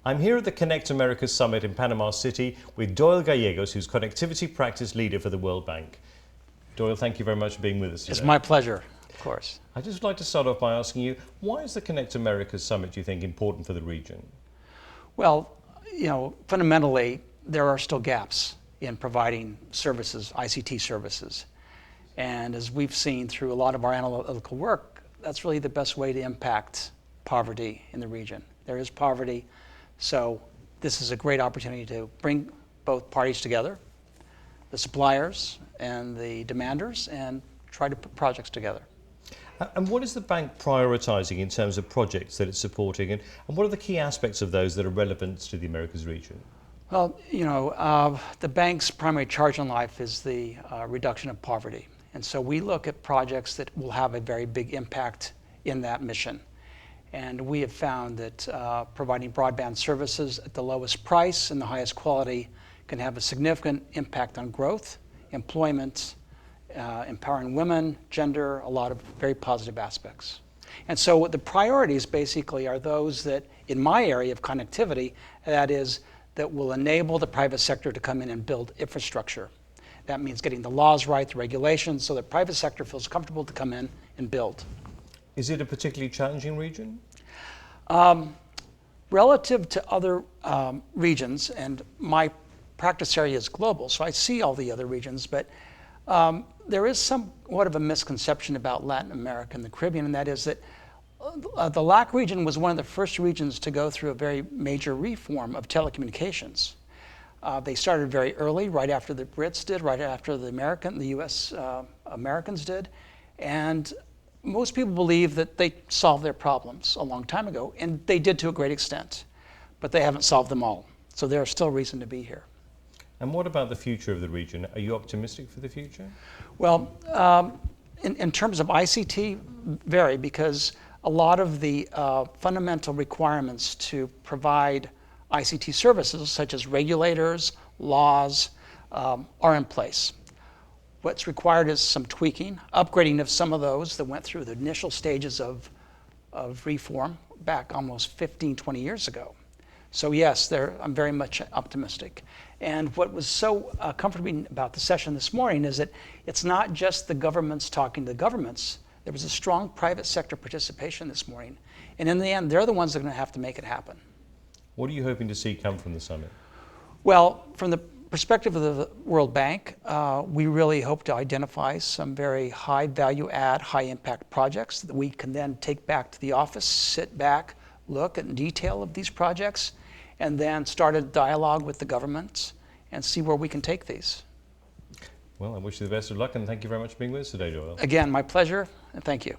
I'm here at the Connect Americas Summit in Panama City with Doyle Gallegos, who's Connectivity Practice Leader for the World Bank. Doyle, thank you very much for being with us today. It's my pleasure, of course. I'd just like to start off by asking you, why is the Connect Americas Summit, do you think, important for the region? Well, fundamentally, there are still gaps in providing services, ICT services. And as we've seen through a lot of our analytical work, that's really the best way to impact poverty in the region. There is poverty, so this is a great opportunity to bring both parties together, the suppliers and the demanders, and try to put projects together. And what is the bank prioritising in terms of projects that it's supporting, and what are the key aspects of those that are relevant to the Americas region? Well, the bank's primary charge in life is the reduction of poverty. And so we look at projects that will have a very big impact in that mission. And we have found that providing broadband services at the lowest price and the highest quality can have a significant impact on growth, employment, empowering women, gender, a lot of very positive aspects. And so the priorities basically are those that, in my area of connectivity, that is, that will enable the private sector to come in and build infrastructure. That means getting the laws right, the regulations, so the private sector feels comfortable to come in and build. Is it a particularly challenging region? Relative to other regions, and my practice area is global, so I see all the other regions, but there is somewhat of a misconception about Latin America and the Caribbean, and that is that the LAC region was one of the first regions to go through a very major reform of telecommunications. They started very early, right after the Brits did, right after the US Americans did, and most people believe that they solved their problems a long time ago, and they did to a great extent, but they haven't solved them all. So there's still reason to be here. And what about the future of the region? Are you optimistic for the future? Well, in terms of ICT, vary, because a lot of the fundamental requirements to provide ICT services, such as regulators, laws, are in place. What's required is some tweaking, upgrading of some of those that went through the initial stages of reform back almost 15, 20 years ago. So yes, I'm very much optimistic. And what was so comforting about the session this morning is that it's not just the governments talking to the governments. There was a strong private sector participation this morning. And in the end, they're the ones that are going to have to make it happen. What are you hoping to see come from the summit? Well, from the perspective of the World Bank, we really hope to identify some very high value add, high impact projects that we can then take back to the office, sit back, look at the detail of these projects, and then start a dialogue with the governments and see where we can take these. Well, I wish you the best of luck, and thank you very much for being with us today, Doyle. Again, my pleasure, and thank you.